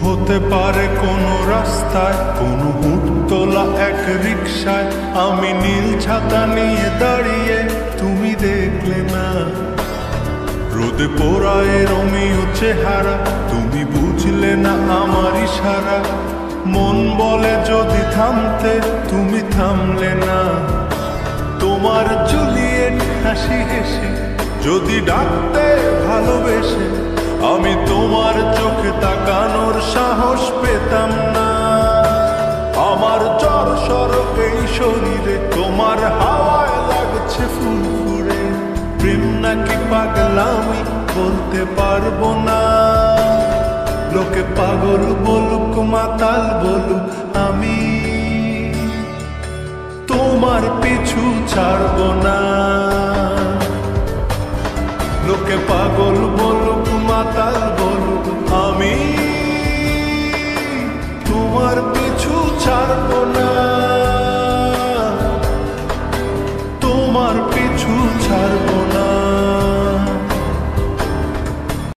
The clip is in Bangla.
হতে পারে কোনো রাস্তায়, কোনো হুটতোলা এক রিকশায় আমি নীল ছাতা নিয়ে দাঁড়িয়ে, তুমি দেখলে না। রোদে পোড়ায় রোমিও চেহারা, তুমি বুঝলে না আমার ইশারা। মন বলে যদি থামতে, তুমি থামলে না। তোমার জুলিয়েট হাসি হেসে যদি ডাকতে ভালোবেসে, আমি তোমার চোখে তাকানোর সাহস পেতাম না। আমার জ্বর সর এই শরীরে, তোমার হাওয়ায় লাগছে ফুরফুরে। প্রেম নাকি পাগলামি বলতে পারবো না। লোকে পাগল বলুক, মাতাল বলুক, আমি তোমার পিছু ছাড়বো না। লোকে পাগল বলুক, মাতাল বলুক, আমি তোমার পিছু ছাড়বো না।